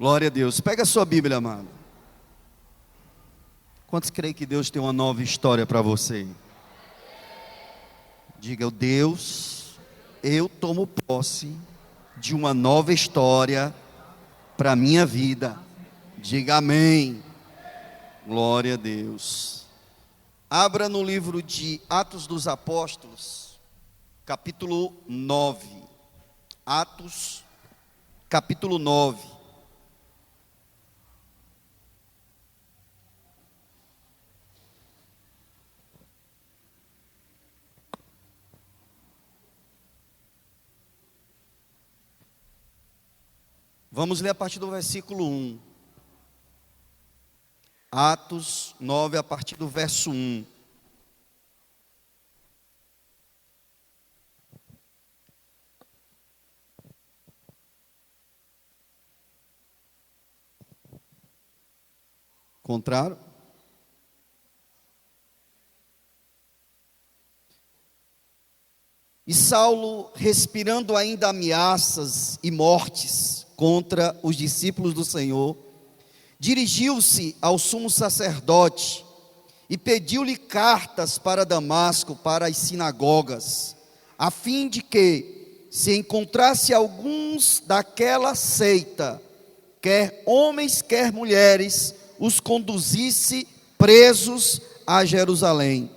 Glória a Deus. Pega a sua Bíblia, amado. Quantos creem que Deus tem uma nova história para você? Diga, Deus, eu tomo posse de uma nova história para a minha vida. Diga amém. Glória a Deus. Abra no livro de Atos dos Apóstolos, capítulo 9. Atos, capítulo 9. Vamos ler a partir do versículo 1. Atos 9, a partir do verso 1. Contrário? E Saulo, respirando ainda ameaças e mortes contra os discípulos do Senhor, dirigiu-se ao sumo sacerdote e pediu-lhe cartas para Damasco, para as sinagogas, a fim de que, se encontrasse alguns daquela seita, quer homens, quer mulheres, os conduzisse presos a Jerusalém.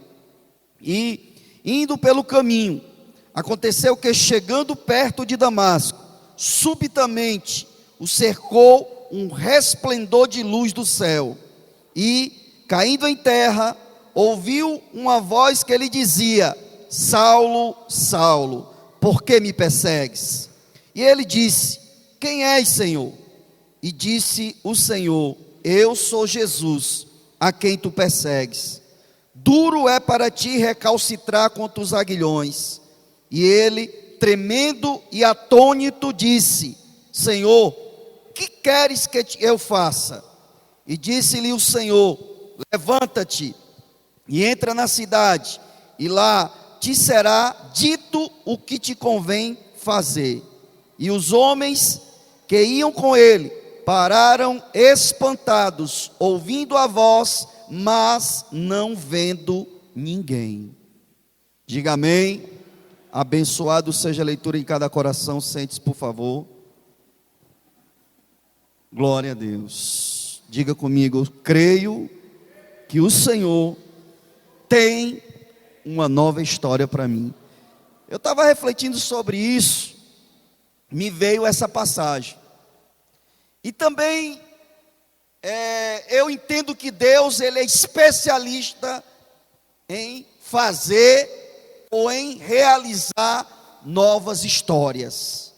E, indo pelo caminho, aconteceu que, chegando perto de Damasco, subitamente o cercou um resplendor de luz do céu, e, caindo em terra, ouviu uma voz que lhe dizia: Saulo, Saulo, por que me persegues? E ele disse: Quem és, Senhor? E disse o Senhor: Eu sou Jesus, a quem tu persegues. Duro é para ti recalcitrar contra os aguilhões. E ele, tremendo e atônito, disse: Senhor, que queres que eu faça? E disse-lhe o Senhor: Levanta-te e entra na cidade, e lá te será dito o que te convém fazer. E os homens que iam com ele pararam espantados, ouvindo a voz, mas não vendo ninguém. Diga amém. Abençoado seja a leitura em cada coração. Sente-se, por favor. Glória a Deus. Diga comigo: creio que o Senhor tem uma nova história para mim. Eu estava refletindo sobre isso, me veio essa passagem. E também eu entendo que Deus, Ele é especialista em fazer ou em realizar novas histórias.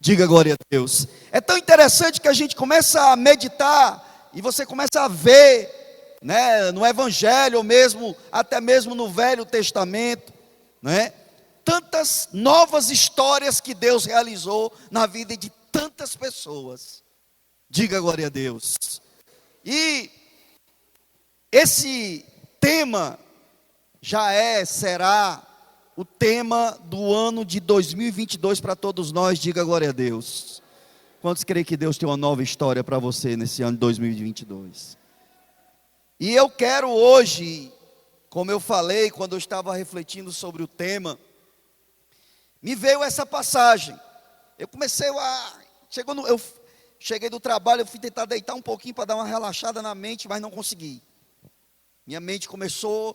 Diga glória a Deus. É tão interessante que a gente começa a meditar e você começa a ver, né, no Evangelho, ou mesmo, até mesmo no Velho Testamento, né, tantas novas histórias que Deus realizou na vida de tantas pessoas. Diga glória a Deus. E esse tema será o tema do ano de 2022 para todos nós. Diga glória a Deus. Quantos creem que Deus tem uma nova história para você nesse ano de 2022? E eu quero hoje, como eu falei, quando eu estava refletindo sobre o tema, me veio essa passagem. Eu cheguei do trabalho, eu fui tentar deitar um pouquinho para dar uma relaxada na mente, mas não consegui. Minha mente começou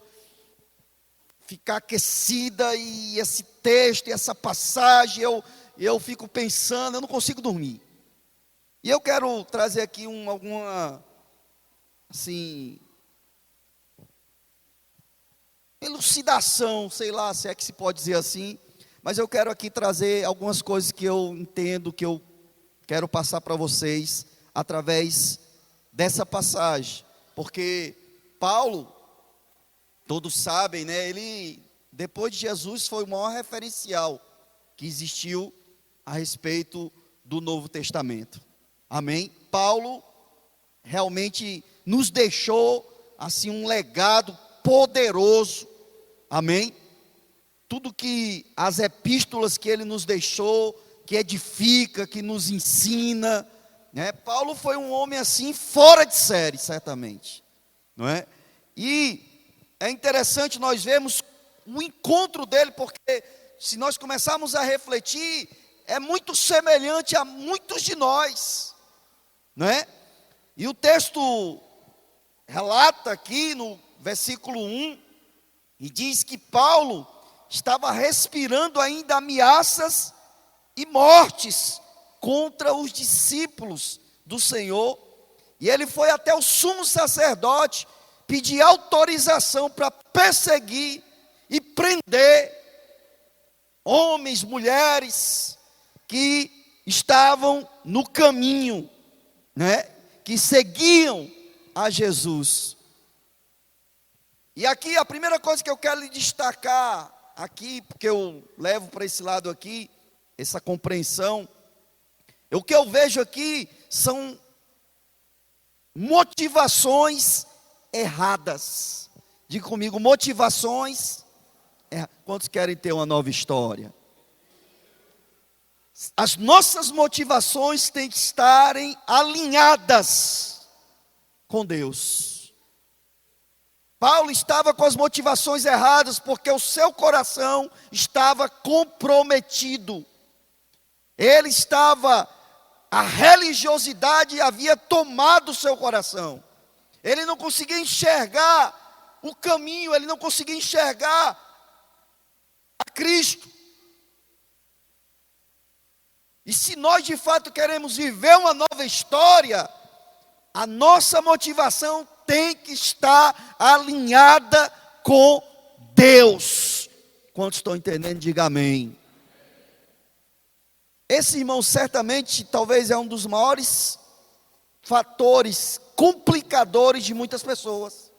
ficar aquecida, e esse texto, e essa passagem, eu fico pensando, eu não consigo dormir. E eu quero trazer aqui alguma, assim, elucidação, sei lá se é que se pode dizer assim, mas eu quero aqui trazer algumas coisas que eu entendo, que eu quero passar para vocês, através dessa passagem, porque Paulo, todos sabem, né? Ele, depois de Jesus, foi o maior referencial que existiu a respeito do Novo Testamento. Amém? Paulo realmente nos deixou assim um legado poderoso. Amém? Tudo que as epístolas que ele nos deixou, que edifica, que nos ensina, Paulo foi um homem assim, fora de série, certamente, não é? E é interessante nós vermos o encontro dele, porque se nós começarmos a refletir, é muito semelhante a muitos de nós, não é? E o texto relata aqui no versículo 1, e diz que Paulo estava respirando ainda ameaças e mortes contra os discípulos do Senhor, e ele foi até o sumo sacerdote pedir autorização para perseguir e prender homens, mulheres que estavam no caminho, que seguiam a Jesus. E aqui a primeira coisa que eu quero lhe destacar aqui, porque eu levo para esse lado aqui, essa compreensão, o que eu vejo aqui são motivações erradas. Diga comigo, motivações erradas. Quantos querem ter uma nova história? As nossas motivações têm que estarem alinhadas com Deus. Paulo estava com as motivações erradas, porque o seu coração estava comprometido. A religiosidade havia tomado o seu coração. Ele não conseguia enxergar o caminho, ele não conseguia enxergar a Cristo. E se nós de fato queremos viver uma nova história, a nossa motivação tem que estar alinhada com Deus. Quantos estão entendendo, diga amém. Esse irmão certamente, talvez é um dos maiores fatores complicadores de muitas pessoas.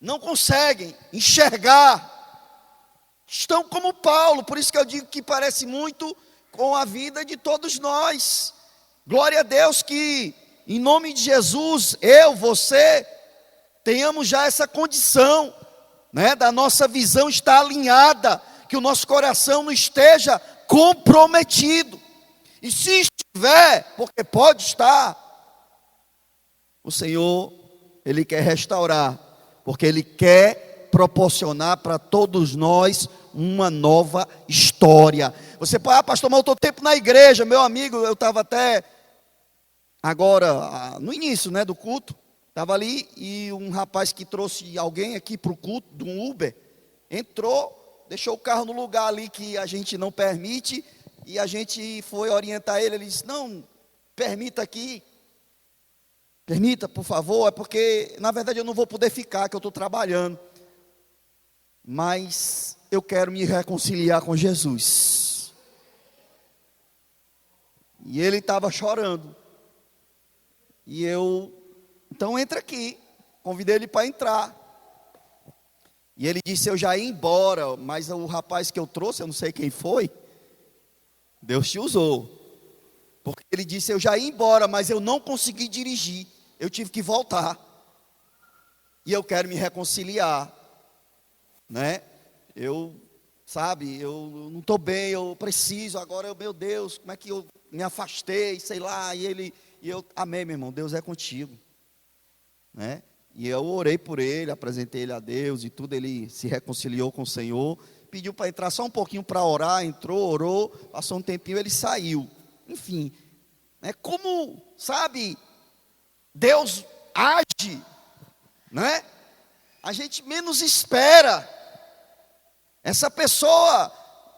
Não conseguem enxergar. Estão como Paulo, por isso que eu digo que parece muito com a vida de todos nós. Glória a Deus que, em nome de Jesus, eu, você, tenhamos já essa condição, da nossa visão estar alinhada, que o nosso coração não esteja comprometido. E se estiver, porque pode estar, o Senhor, Ele quer restaurar, porque Ele quer proporcionar para todos nós uma nova história. Você pode, pastor, mas eu estou tempo na igreja, meu amigo, eu estava até agora, no início do culto, estava ali e um rapaz que trouxe alguém aqui para o culto, de um Uber, entrou, deixou o carro no lugar ali que a gente não permite, e a gente foi orientar ele, ele disse, não, permita aqui, permita por favor, é porque na verdade eu não vou poder ficar, que eu estou trabalhando, mas eu quero me reconciliar com Jesus. E ele estava chorando, e então entra aqui, convidei ele para entrar. E ele disse, eu já ia embora, mas o rapaz que eu trouxe, eu não sei quem foi, Deus te usou. Porque ele disse, eu já ia embora, mas eu não consegui dirigir, eu tive que voltar. E eu quero me reconciliar, eu não estou bem, eu preciso, agora meu Deus, como é que eu me afastei, sei lá, e eu, amém meu irmão, Deus é contigo, E eu orei por ele, apresentei ele a Deus e tudo, ele se reconciliou com o Senhor, pediu para entrar só um pouquinho para orar, entrou, orou, passou um tempinho, ele saiu. Enfim, como, Deus age, A gente menos espera. Essa pessoa,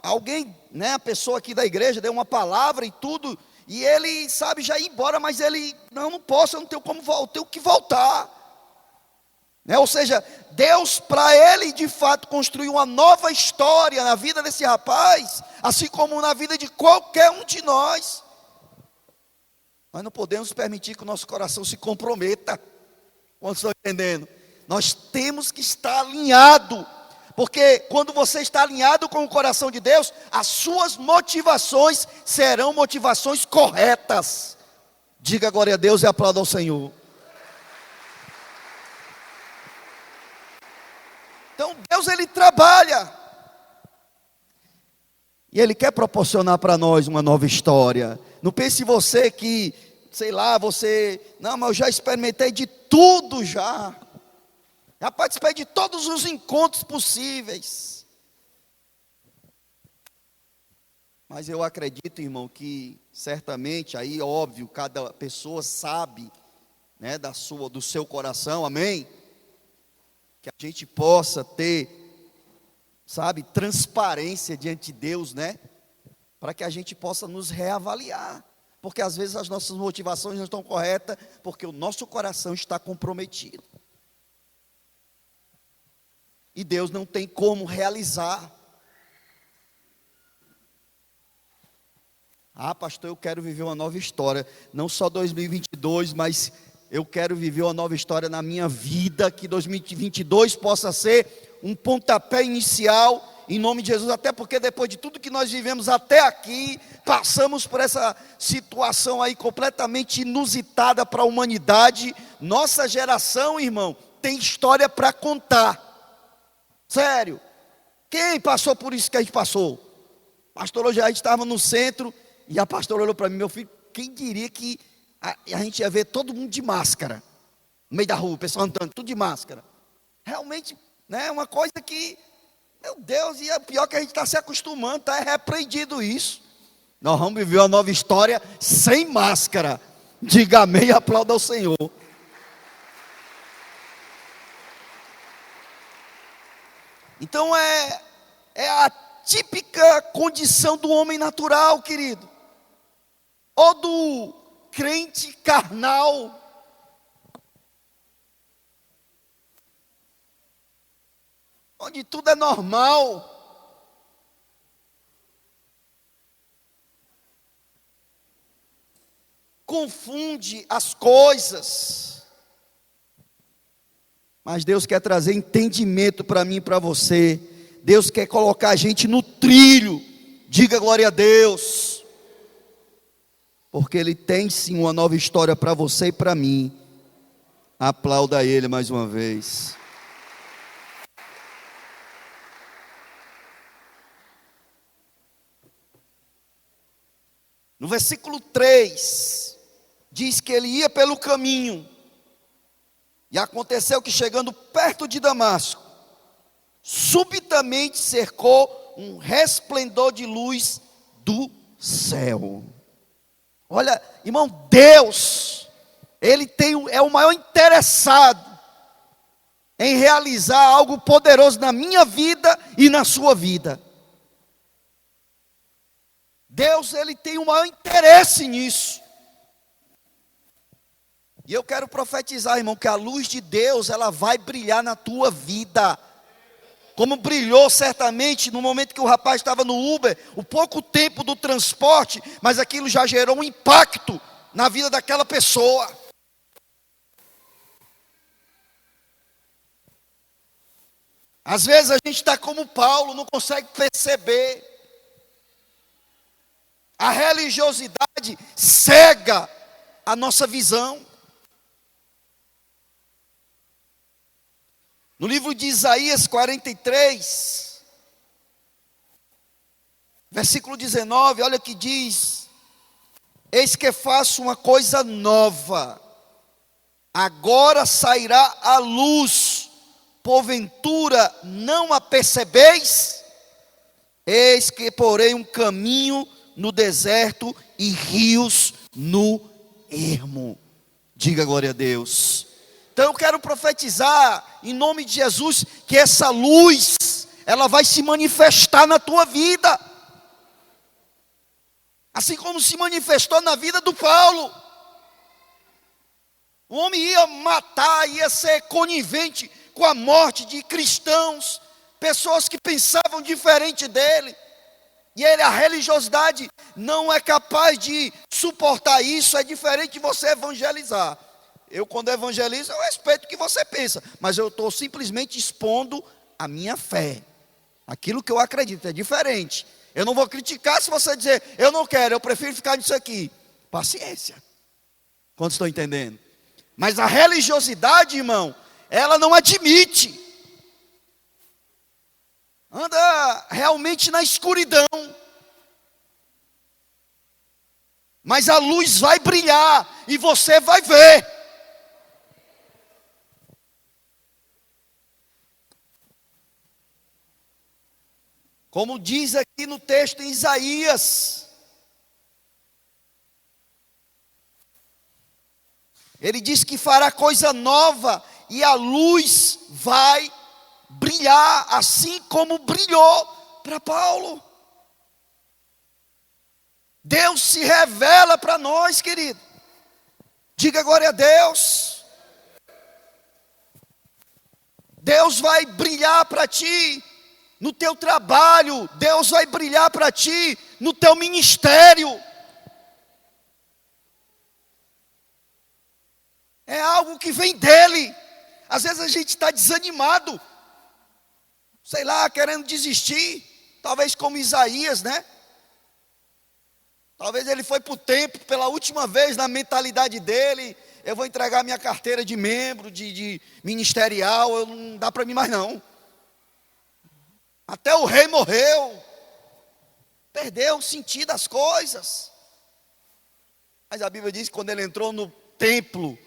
alguém, a pessoa aqui da igreja deu uma palavra e tudo, e ele, já ia embora, mas ele, não posso, eu não tenho como voltar, eu tenho que voltar. Ou seja, Deus, para ele de fato construir uma nova história na vida desse rapaz, assim como na vida de qualquer um de nós, nós não podemos permitir que o nosso coração se comprometa. Quantos estão entendendo? Nós temos que estar alinhado, porque quando você está alinhado com o coração de Deus, as suas motivações serão motivações corretas. Diga glória a Deus e aplauda ao Senhor. Então Deus, Ele trabalha. E Ele quer proporcionar para nós uma nova história. Não pense você que, sei lá, não, mas eu já experimentei de tudo já. Já participei de todos os encontros possíveis. Mas eu acredito, irmão, que certamente, aí óbvio, cada pessoa sabe, né, do seu coração, amém? Que a gente possa ter, sabe, transparência diante de Deus, né? Para que a gente possa nos reavaliar. Porque às vezes as nossas motivações não estão corretas, porque o nosso coração está comprometido. E Deus não tem como realizar. Ah, pastor, eu quero viver uma nova história. Não só 2022, mas eu quero viver uma nova história na minha vida. Que 2022 possa ser um pontapé inicial, em nome de Jesus. Até porque depois de tudo que nós vivemos até aqui, passamos por essa situação aí completamente inusitada para a humanidade. Nossa geração, irmão, tem história para contar. Sério. Quem passou por isso que a gente passou? Pastor, hoje a gente estava no centro e a pastora olhou para mim, meu filho, quem diria que a gente ia ver todo mundo de máscara, no meio da rua, o pessoal andando, tudo de máscara. Realmente, né, é uma coisa que, meu Deus, e é pior que a gente está se acostumando, está repreendido isso. Nós vamos viver uma nova história sem máscara. Diga amém e aplauda ao Senhor. Então é a típica condição do homem natural, querido. Ou do crente carnal. Onde tudo é normal. Confunde as coisas. Mas Deus quer trazer entendimento para mim e para você. Deus quer colocar a gente no trilho. Diga glória a Deus. Porque Ele tem sim uma nova história para você e para mim. Aplauda Ele mais uma vez. No versículo 3, diz que ele ia pelo caminho. E aconteceu que chegando perto de Damasco, subitamente cercou um resplendor de luz do céu. Olha, irmão, Deus, Ele é o maior interessado em realizar algo poderoso na minha vida e na sua vida. Deus, Ele tem o maior interesse nisso. E eu quero profetizar, irmão, que a luz de Deus, ela vai brilhar na tua vida. Como brilhou certamente no momento que o rapaz estava no Uber, o pouco tempo do transporte, mas aquilo já gerou um impacto na vida daquela pessoa. Às vezes a gente está como Paulo, não consegue perceber. A religiosidade cega a nossa visão. No livro de Isaías 43, versículo 19, olha o que diz: eis que faço uma coisa nova, agora sairá a luz, porventura não a percebeis? Eis que porei um caminho no deserto e rios no ermo. Diga glória a Deus. Então eu quero profetizar em nome de Jesus que essa luz, ela vai se manifestar na tua vida. Assim como se manifestou na vida do Paulo. O homem ia matar, ia ser conivente com a morte de cristãos, pessoas que pensavam diferente dele. E a religiosidade não é capaz de suportar isso. É diferente de você evangelizar. Eu, quando evangelizo, eu respeito o que você pensa, mas eu estou simplesmente expondo a minha fé, aquilo que eu acredito. É diferente. Eu não vou criticar se você dizer, eu não quero, eu prefiro ficar nisso aqui. Paciência. Quantos estão entendendo? Mas a religiosidade, irmão, ela não admite. Anda realmente na escuridão. Mas a luz vai brilhar e você vai ver. Como diz aqui no texto em Isaías, ele diz que fará coisa nova e a luz vai brilhar, assim como brilhou para Paulo. Deus se revela para nós, querido. Diga glória a Deus. Deus vai brilhar para ti no teu trabalho. Deus vai brilhar para ti no teu ministério. É algo que vem dele. Às vezes a gente está desanimado, sei lá, querendo desistir. Talvez como Isaías, né? Talvez ele foi para o templo pela última vez na mentalidade dele. Eu vou entregar minha carteira de membro, de ministerial, não dá para mim mais não. Até o rei morreu. Perdeu o sentido das coisas. Mas a Bíblia diz que quando ele entrou no templo,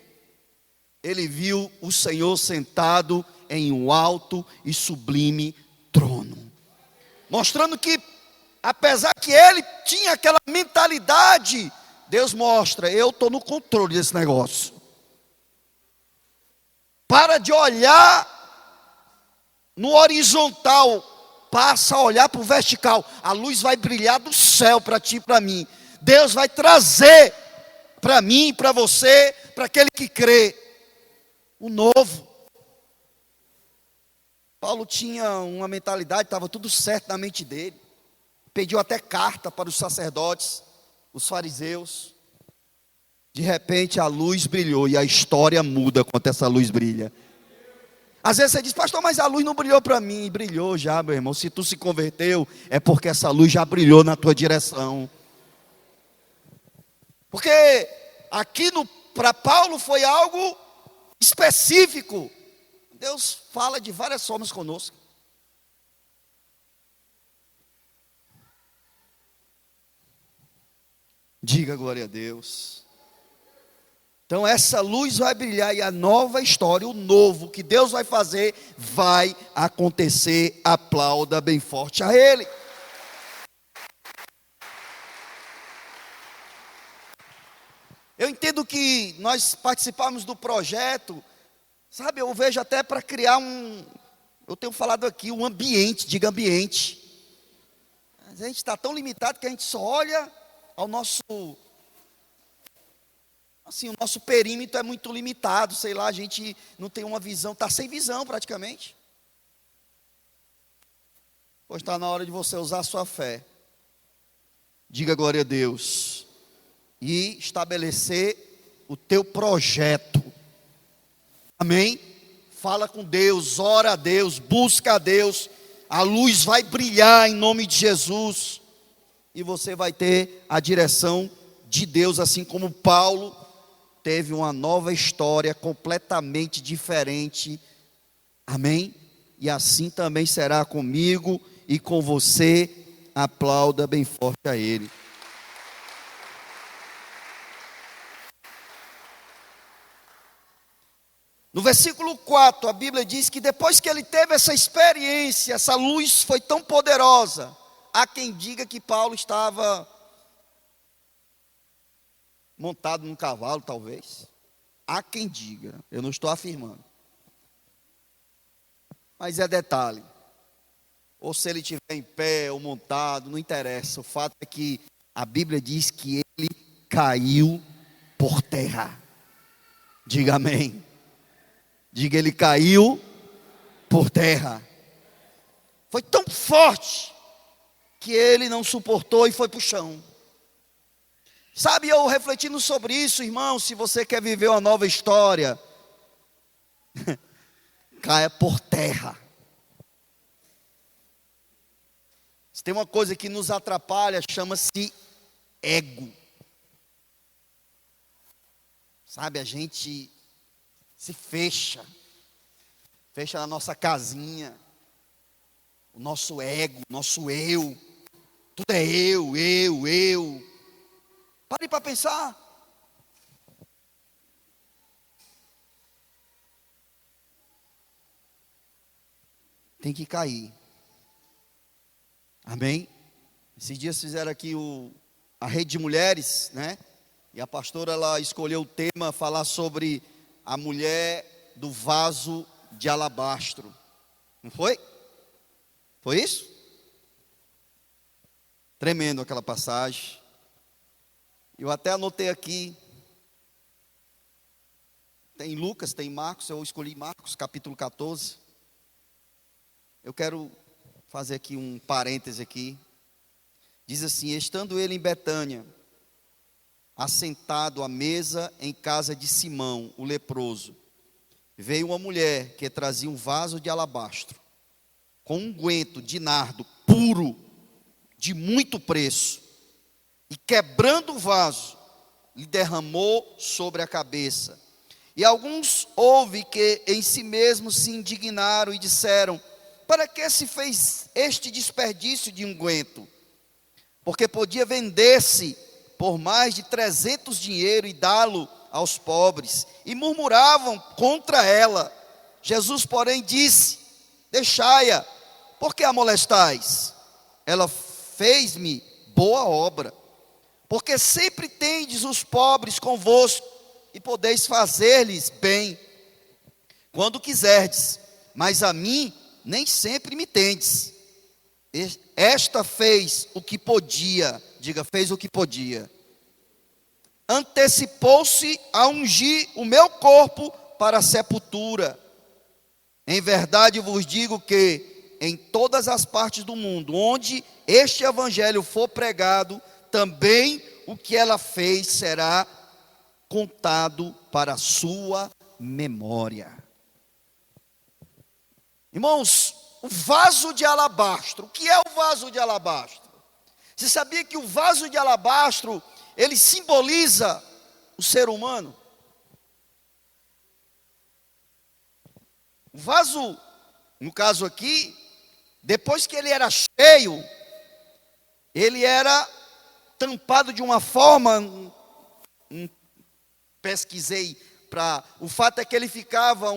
ele viu o Senhor sentado em um alto e sublime trono. Mostrando que, apesar que ele tinha aquela mentalidade, Deus mostra, eu estou no controle desse negócio. Para de olhar no horizontal, passa a olhar para o vertical. A luz vai brilhar do céu para ti e para mim. Deus vai trazer para mim e para você, para aquele que crê, o novo. Paulo tinha uma mentalidade, estava tudo certo na mente dele. Pediu até carta para os sacerdotes, os fariseus. De repente a luz brilhou e a história muda quando essa luz brilha. Às vezes você diz, pastor, mas a luz não brilhou para mim. Brilhou já, meu irmão. Se tu se converteu, é porque essa luz já brilhou na tua direção. Porque aqui para Paulo foi algo específico. Deus fala de várias formas conosco. Diga glória a Deus. Então essa luz vai brilhar e a nova história, o novo que Deus vai fazer, vai acontecer. Aplauda bem forte a Ele. Eu entendo que nós participamos do projeto, sabe, eu vejo até para criar eu tenho falado aqui, um ambiente, diga ambiente. A gente está tão limitado que a gente só olha ao nosso, assim, o nosso perímetro é muito limitado, sei lá, a gente não tem uma visão, está sem visão praticamente. Pois está na hora de você usar a sua fé. Diga glória a Deus. E estabelecer o teu projeto. Amém? Fala com Deus, ora a Deus, busca a Deus. A luz vai brilhar em nome de Jesus. E você vai ter a direção de Deus, assim como Paulo teve uma nova história completamente diferente. Amém? E assim também será comigo e com você. Aplauda bem forte a Ele. No versículo 4, a Bíblia diz que depois que ele teve essa experiência, essa luz foi tão poderosa. Há quem diga que Paulo estava montado num cavalo, talvez. Há quem diga, eu não estou afirmando. Mas é detalhe. Ou se ele estiver em pé ou montado, não interessa. O fato é que a Bíblia diz que ele caiu por terra. Diga amém. Diga, ele caiu por terra. Foi tão forte que ele não suportou e foi para o chão. Sabe, eu refletindo sobre isso, irmão, se você quer viver uma nova história, caia por terra. Se tem uma coisa que nos atrapalha, chama-se ego. Sabe, a gente se fecha na nossa casinha, o nosso ego, o nosso eu, tudo é eu. Pare para pensar. Tem que cair. Amém? Esses dias fizeram aqui a rede de mulheres, né? E a pastora, ela escolheu o tema, falar sobre a mulher do vaso de alabastro. Não foi? Foi isso? Tremendo aquela passagem. Eu até anotei aqui. Tem Lucas, tem Marcos, eu escolhi Marcos, capítulo 14. Eu quero fazer aqui um parêntese aqui. Diz assim: estando ele em Betânia, assentado à mesa em casa de Simão, o leproso, veio uma mulher que trazia um vaso de alabastro, com um unguento de nardo puro, de muito preço, e quebrando o vaso, lhe derramou sobre a cabeça. E alguns houve que em si mesmos se indignaram e disseram: para que se fez este desperdício de unguento? Porque podia vender-se por mais de 300 dinheiro e dá-lo aos pobres. E murmuravam contra ela. Jesus, porém, disse: deixai-a, por que a molestais? Ela fez-me boa obra. Porque sempre tendes os pobres convosco, e podeis fazer-lhes bem, quando quiserdes, mas a mim nem sempre me tendes. Esta fez o que podia, diga, fez o que podia. Antecipou-se a ungir o meu corpo para a sepultura. Em verdade vos digo que em todas as partes do mundo, onde este evangelho for pregado, também o que ela fez será contado para a sua memória. Irmãos, o vaso de alabastro. O que é o vaso de alabastro? Você sabia que o vaso de alabastro, ele simboliza o ser humano? O vaso, no caso aqui, depois que ele era cheio, ele era tampado de uma forma, pesquisei para, o fato é que ele ficava,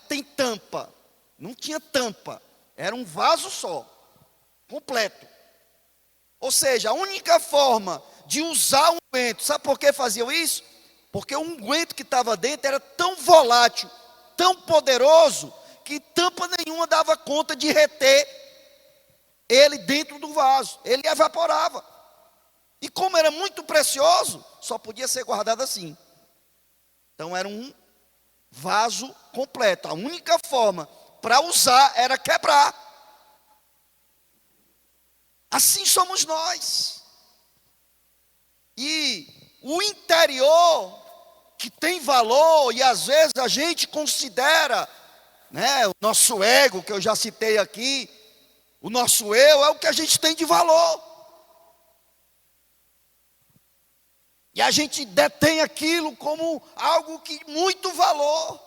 tem tampa, não tinha tampa, era um vaso só, completo. Ou seja, a única forma de usar um unguento, sabe por que faziam isso? Porque o unguento que estava dentro era tão volátil, tão poderoso, que tampa nenhuma dava conta de reter ele dentro do vaso, ele evaporava. E como era muito precioso, só podia ser guardado assim. Então era um vaso completo. A única forma para usar era quebrar. Assim somos nós. E o interior que tem valor, e às vezes a gente considera, né, o nosso ego, que eu já citei aqui, o nosso eu é o que a gente tem de valor. E a gente detém aquilo como algo que muito valor.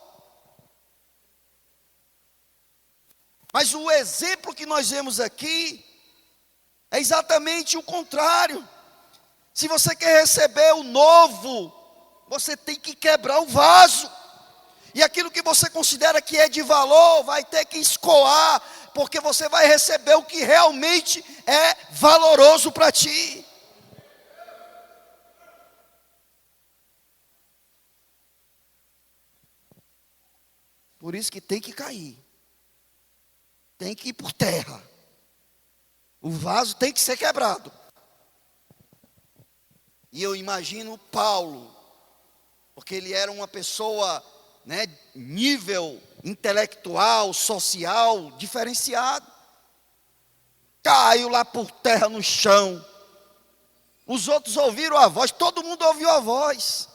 Mas o exemplo que nós vemos aqui é exatamente o contrário. Se você quer receber o novo, você tem que quebrar o vaso. E aquilo que você considera que é de valor, vai ter que escoar, porque você vai receber o que realmente é valoroso para ti. Por isso que tem que cair. Tem que ir por terra. O vaso tem que ser quebrado. E eu imagino Paulo, porque ele era uma pessoa, né, nível intelectual, social, diferenciado. Caiu lá por terra no chão. Os outros ouviram a voz, todo mundo ouviu a voz.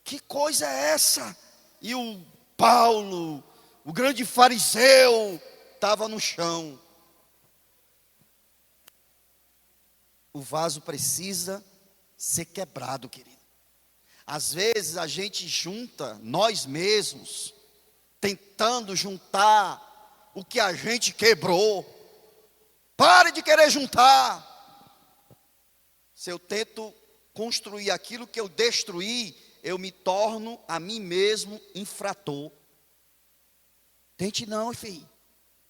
Que coisa é essa? E o Paulo, o grande fariseu, estava no chão. O vaso precisa ser quebrado, querido. Às vezes a gente junta, nós mesmos, tentando juntar o que a gente quebrou. Pare de querer juntar. Se eu tento construir aquilo que eu destruí, eu me torno a mim mesmo infrator. Tente não, filho.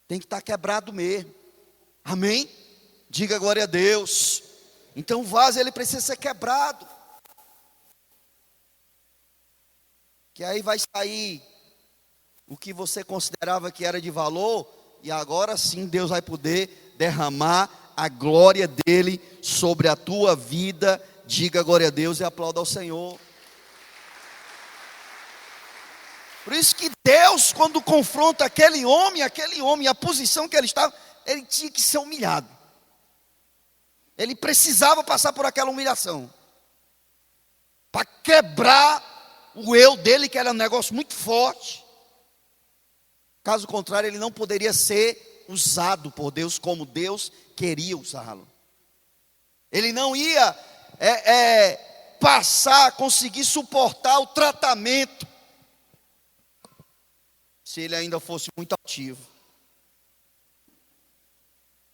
Tem que estar quebrado mesmo. Amém? Diga glória a Deus. Então o vaso ele precisa ser quebrado. Que aí vai sair o que você considerava que era de valor, e agora sim Deus vai poder derramar a glória dele sobre a tua vida. Diga glória a Deus e aplauda ao Senhor. Por isso que Deus, quando confronta aquele homem, a posição que ele estava, ele tinha que ser humilhado. Ele precisava passar por aquela humilhação, para quebrar o eu dele, que era um negócio muito forte. Caso contrário, ele não poderia ser usado por Deus como Deus queria usá-lo. Ele não ia conseguir suportar o tratamento, se ele ainda fosse muito altivo.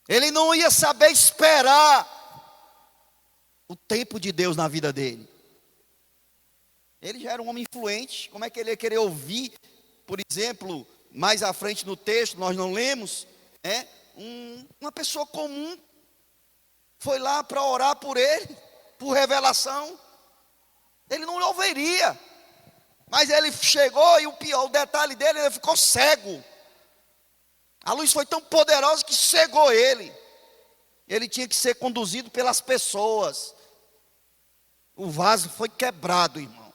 Ele não ia saber esperar o tempo de Deus na vida dele. Ele já era um homem influente. Como é que ele ia querer ouvir, por exemplo, mais à frente no texto, nós não lemos, uma pessoa comum foi lá para orar por ele, por revelação. Ele não ouviria. Mas ele chegou e o detalhe dele, ele ficou cego. A luz foi tão poderosa que cegou ele. Ele tinha que ser conduzido pelas pessoas. O vaso foi quebrado, irmão.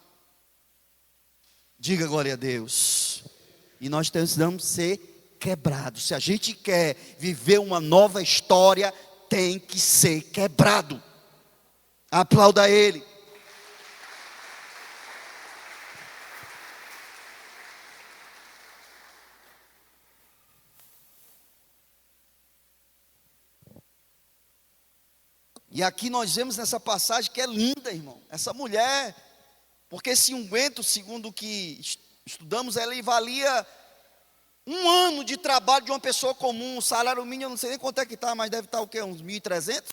Diga glória a Deus. E nós precisamos ser quebrados. Se a gente quer viver uma nova história, tem que ser quebrado. Aplauda ele. E aqui nós vemos nessa passagem que é linda, irmão. Essa mulher, porque esse unguento, segundo o que estudamos, ele valia 1 ano de trabalho de uma pessoa comum. O salário mínimo, eu não sei nem quanto é que está, mas deve estar o quê? Uns 1.300?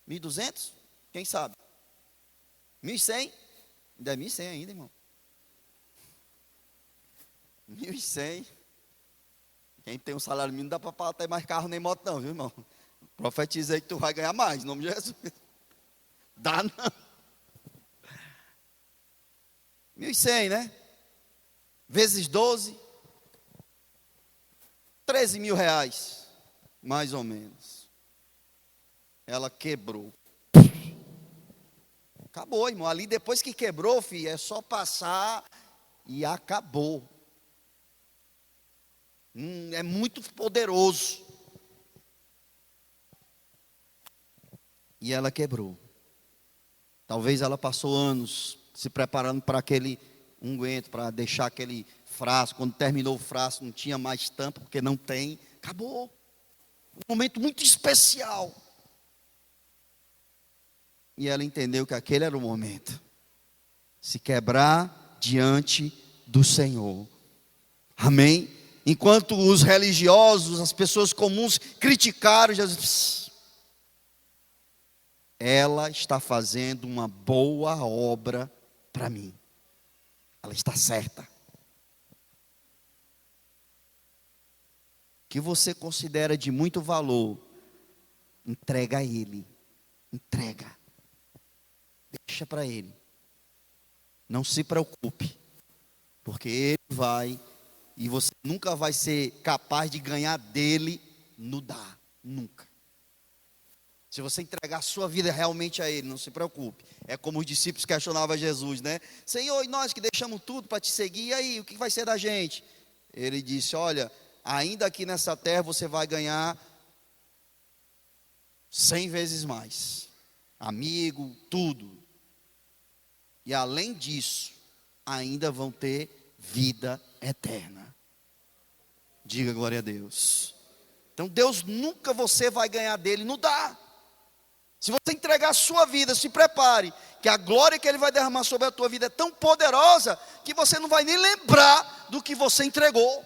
1.200? Quem sabe? 1.100? Ainda é 1.100 ainda, irmão. 1.100. Quem tem um salário mínimo não dá para ter mais carro nem moto não, viu, irmão? Profetizei que tu vai ganhar mais, em nome de Jesus. Dá não. 1.100, né? Vezes 12. 13 mil reais, mais ou menos. Ela quebrou. Acabou, irmão. Ali depois que quebrou, filho, é só passar e acabou. É muito poderoso. E ela quebrou. Talvez ela passou anos se preparando para aquele unguento, para deixar aquele frasco. Quando terminou o frasco, não tinha mais tampa, porque não tem. Acabou. Um momento muito especial. E ela entendeu que aquele era o momento. Se quebrar diante do Senhor. Amém? Enquanto os religiosos, as pessoas comuns criticaram Jesus, ela está fazendo uma boa obra para mim. Ela está certa. O que você considera de muito valor, entrega a Ele. Entrega. Deixa para Ele. Não se preocupe, porque Ele vai, e você nunca vai ser capaz de ganhar dele no dar. Nunca. Se você entregar a sua vida realmente a Ele, não se preocupe. É como os discípulos questionavam Jesus, né? Senhor, e nós que deixamos tudo para te seguir, e aí, o que vai ser da gente? Ele disse, olha, ainda aqui nessa terra você vai ganhar 100 vezes mais. Amigo, tudo. E além disso, ainda vão ter vida eterna. Diga glória a Deus. Então Deus nunca você vai ganhar dele no dar. Se você entregar a sua vida, se prepare, que a glória que Ele vai derramar sobre a tua vida é tão poderosa, que você não vai nem lembrar do que você entregou.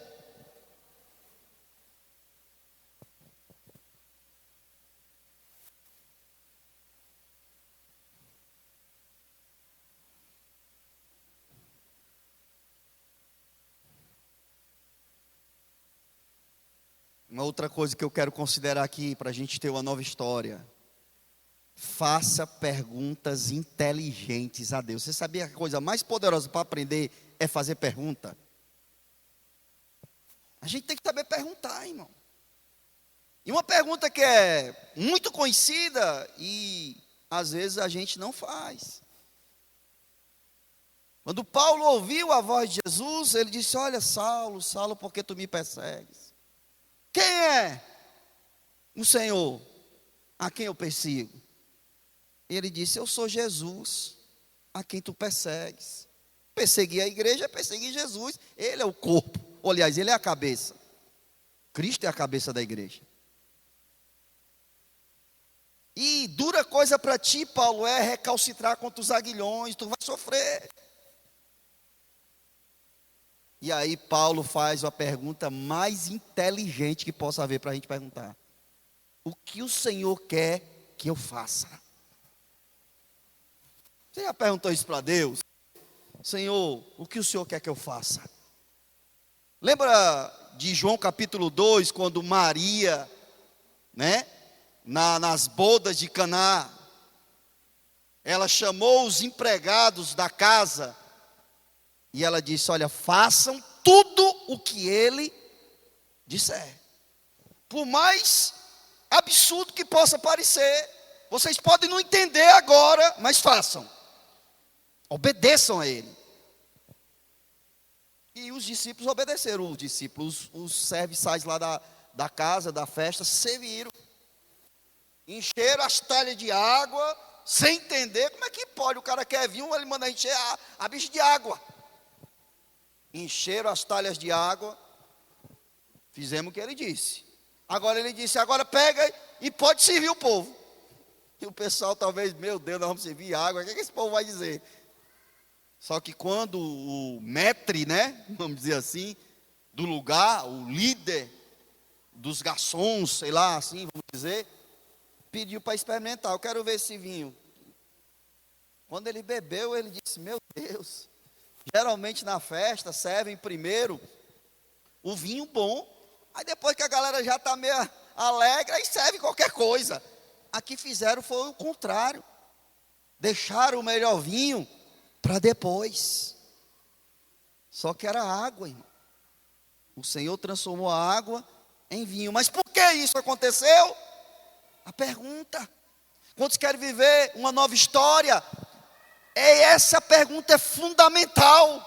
Uma outra coisa que eu quero considerar aqui, para a gente ter uma nova história. Faça perguntas inteligentes a Deus. Você sabia que a coisa mais poderosa para aprender é fazer pergunta? A gente tem que saber perguntar, irmão. E uma pergunta que é muito conhecida e às vezes a gente não faz. Quando Paulo ouviu a voz de Jesus, ele disse: olha, Saulo, Saulo, por que tu me persegues? Quem é o Senhor a quem eu persigo? Ele disse: eu sou Jesus a quem tu persegues. Perseguir a igreja é perseguir Jesus. Ele é o corpo. Aliás, ele é a cabeça. Cristo é a cabeça da igreja. E dura coisa para ti, Paulo, é recalcitrar contra os aguilhões. Tu vai sofrer. E aí Paulo faz a pergunta mais inteligente que possa haver para a gente perguntar: o que o Senhor quer que eu faça? Você já perguntou isso para Deus? Senhor, o que o Senhor quer que eu faça? Lembra de João capítulo 2, quando Maria, nas bodas de Caná, ela chamou os empregados da casa e ela disse: olha, façam tudo o que ele disser. Por mais absurdo que possa parecer, vocês podem não entender agora, mas façam. Obedeçam a ele. E os discípulos obedeceram. Os discípulos, os serviçais lá da casa, da festa, serviram. Encheram as talhas de água, sem entender. Como é que pode? O cara quer vinho, ele manda encher a bicha de água. Encheram as talhas de água. Fizemos o que ele disse. Agora ele disse: agora pega e pode servir o povo. E o pessoal talvez: meu Deus, nós vamos servir água, o que esse povo vai dizer? Só que quando o maître, vamos dizer assim, do lugar, o líder dos garçons, sei lá assim, vamos dizer, pediu para experimentar: eu quero ver esse vinho. Quando ele bebeu, ele disse: meu Deus, geralmente na festa servem primeiro o vinho bom, aí depois que a galera já está meio alegre, aí serve qualquer coisa. Aqui fizeram foi o contrário. Deixaram o melhor vinho para depois. Só que era água, irmão. O Senhor transformou a água em vinho. Mas por que isso aconteceu? A pergunta. Quantos querem viver uma nova história? Essa pergunta é fundamental.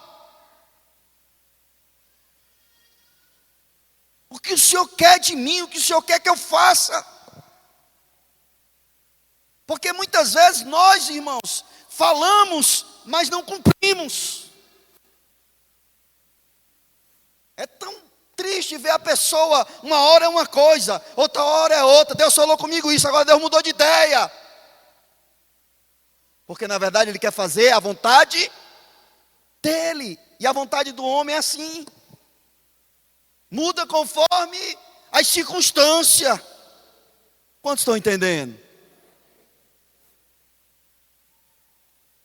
O que o Senhor quer de mim? O que o Senhor quer que eu faça? Porque muitas vezes nós, irmãos, falamos, mas não cumprimos. É tão triste ver a pessoa, uma hora é uma coisa, outra hora é outra. Deus falou comigo isso, agora Deus mudou de ideia. Porque na verdade Ele quer fazer a vontade dEle. E a vontade do homem é assim. Muda conforme as circunstâncias. Quantos estão entendendo?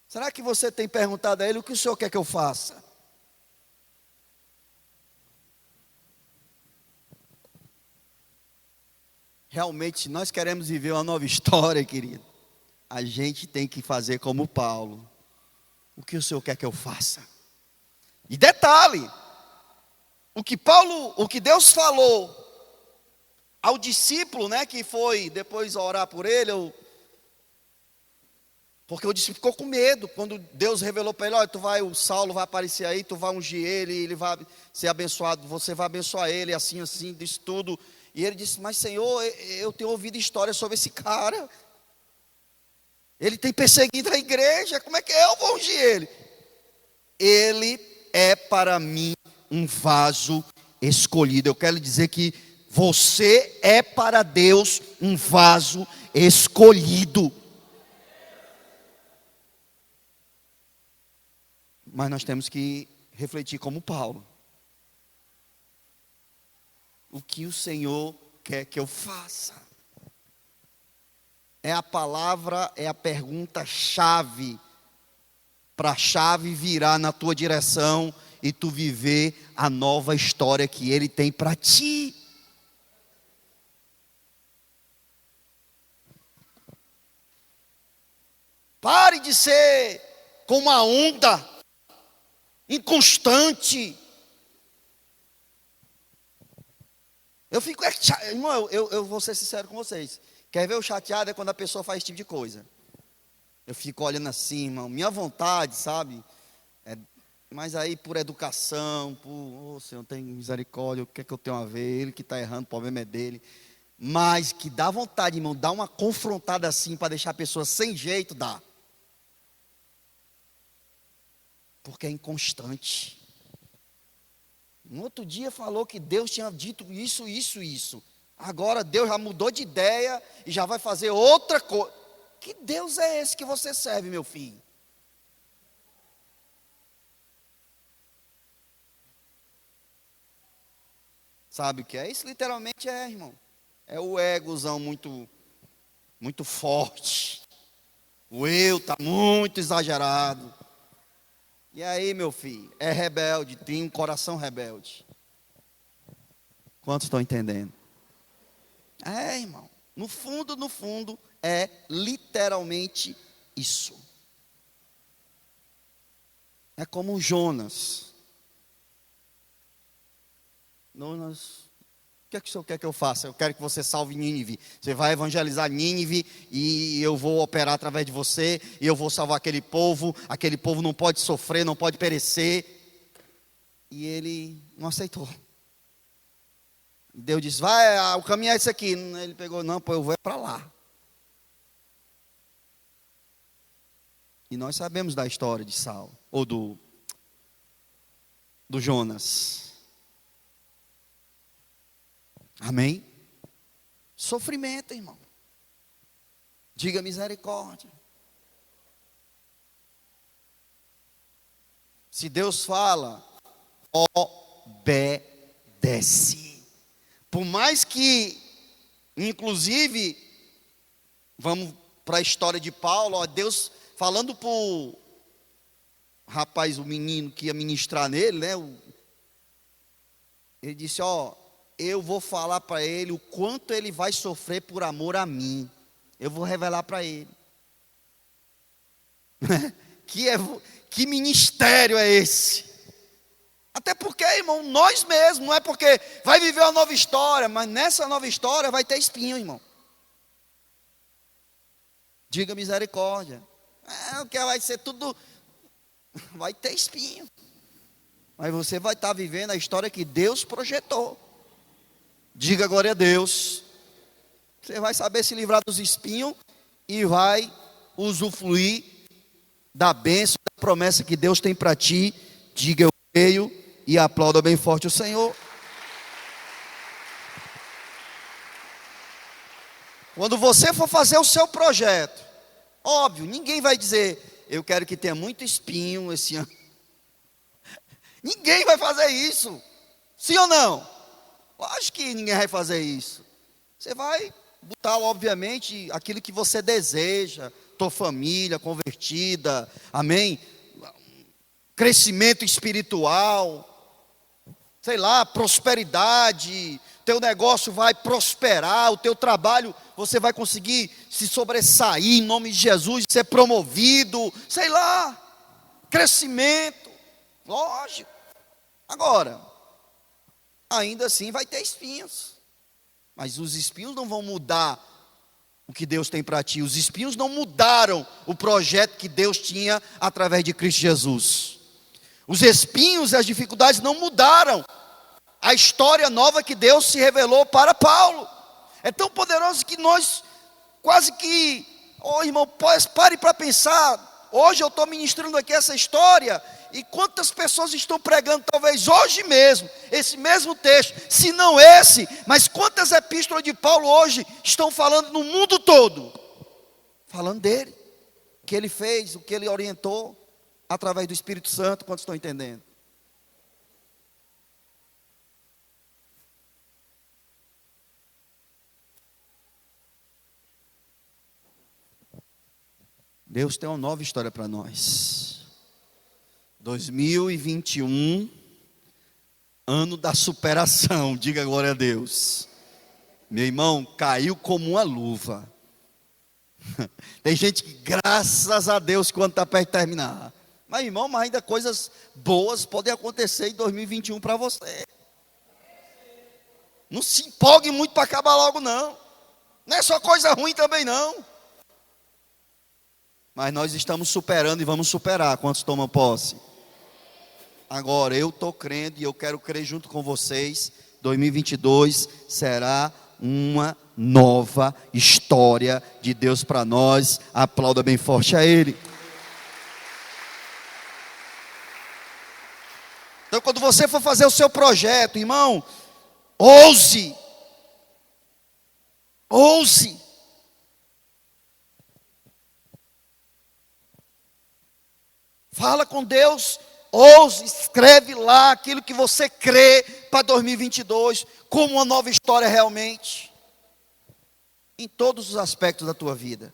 Será que você tem perguntado a Ele: o que o Senhor quer que eu faça? Realmente, se nós queremos viver uma nova história, querido, a gente tem que fazer como Paulo: o que o Senhor quer que eu faça? E detalhe, o que Deus falou ao discípulo, que foi depois orar por ele, porque o discípulo ficou com medo, quando Deus revelou para ele: olha, o Saulo vai aparecer aí, tu vai ungir ele vai ser abençoado, você vai abençoar ele, assim, disse tudo. E ele disse: mas Senhor, eu tenho ouvido histórias sobre esse cara, ele tem perseguido a igreja, como é que eu vou ungir ele? Ele é para mim um vaso escolhido. Eu quero dizer que você é para Deus um vaso escolhido. Mas nós temos que refletir como Paulo. O que o Senhor quer que eu faça? É a palavra, é a pergunta-chave, para a chave virar na tua direção e tu viver a nova história que Ele tem para ti. Pare de ser como uma onda, inconstante. Eu fico, irmão, eu vou ser sincero com vocês. Quer ver o chateado é quando a pessoa faz esse tipo de coisa. Eu fico olhando assim, irmão, minha vontade, sabe? Mas aí por educação, Senhor, tem misericórdia, o que é que eu tenho a ver? Ele que está errando, o problema é dele. Mas que dá vontade, irmão, dá uma confrontada assim para deixar a pessoa sem jeito, dá. Porque é inconstante. No outro dia falou que Deus tinha dito isso, isso, isso. Agora Deus já mudou de ideia e já vai fazer outra coisa. Que Deus é esse que você serve, meu filho? Sabe o que é? Isso literalmente é, irmão. É o egozão muito, muito forte. O eu está muito exagerado. E aí, meu filho, é rebelde, tem um coração rebelde. Quantos estão entendendo? É, irmão. No fundo, é literalmente isso. É como Jonas. Jonas, o que é que o senhor quer que eu faça? Eu quero que você salve Nínive. Você vai evangelizar Nínive e eu vou operar através de você. E eu vou salvar aquele povo. Aquele povo não pode sofrer, não pode perecer. E ele não aceitou. Deus disse, vai, o caminho é esse aqui. Ele pegou, não, pô, eu vou para lá. E nós sabemos da história de Saulo, ou do Jonas. Amém? Sofrimento, irmão. Diga misericórdia. Se Deus fala, obedece. Por mais que, inclusive, vamos para a história de Paulo, ó, Deus falando para o rapaz, o menino que ia ministrar nele, né? Ele disse, ó, eu vou falar para ele o quanto ele vai sofrer por amor a mim. Eu vou revelar para ele. Que ministério é esse? Até porque, irmão, nós mesmos, não é porque vai viver uma nova história, mas nessa nova história vai ter espinho, irmão. Diga misericórdia. O que vai ser tudo, vai ter espinho. Mas você vai estar vivendo a história que Deus projetou. Diga glória a Deus. Você vai saber se livrar dos espinhos e vai usufruir da bênção, da promessa que Deus tem para ti. Diga eu creio e aplauda bem forte o Senhor. Quando você for fazer o seu projeto, óbvio, ninguém vai dizer, eu quero que tenha muito espinho esse ano. Ninguém vai fazer isso. Sim ou não? Acho que ninguém vai fazer isso. Você vai botar, obviamente, aquilo que você deseja. Tua família convertida. Amém? Crescimento espiritual. Sei lá, prosperidade. Teu negócio vai prosperar. O teu trabalho, você vai conseguir se sobressair em nome de Jesus. Ser promovido. Sei lá. Crescimento. Lógico. Agora, ainda assim vai ter espinhos. Mas os espinhos não vão mudar o que Deus tem para ti. Os espinhos não mudaram o projeto que Deus tinha através de Cristo Jesus. Os espinhos e as dificuldades não mudaram a história nova que Deus se revelou para Paulo. É tão poderoso que nós quase que, irmão, pare para pensar. Hoje eu estou ministrando aqui essa história. E quantas pessoas estão pregando, talvez hoje mesmo, esse mesmo texto, se não esse, mas quantas epístolas de Paulo hoje estão falando no mundo todo, falando dele, o que ele fez, o que ele orientou, através do Espírito Santo. Quantos estão entendendo? Deus tem uma nova história para nós. 2021, ano da superação, diga glória a Deus. Meu irmão, caiu como uma luva. Tem gente que, graças a Deus, quando está perto de terminar. Mas, irmão, mas ainda coisas boas podem acontecer em 2021 para você. Não se empolgue muito para acabar logo, não. Não é só coisa ruim também, não. Mas nós estamos superando e vamos superar. Quantos tomam posse? Agora, eu estou crendo e eu quero crer junto com vocês. 2022 será uma nova história de Deus para nós. Aplauda bem forte a Ele. Então, quando você for fazer o seu projeto, irmão, ouse. Ouse. Fala com Deus, ouse, escreve lá aquilo que você crê para 2022, como uma nova história realmente, em todos os aspectos da tua vida.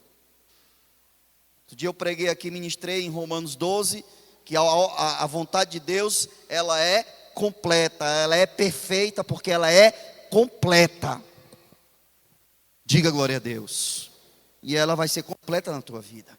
Outro dia eu preguei aqui, ministrei em Romanos 12, que a vontade de Deus, ela é completa, ela é perfeita, porque ela é completa. Diga glória a Deus. E ela vai ser completa na tua vida.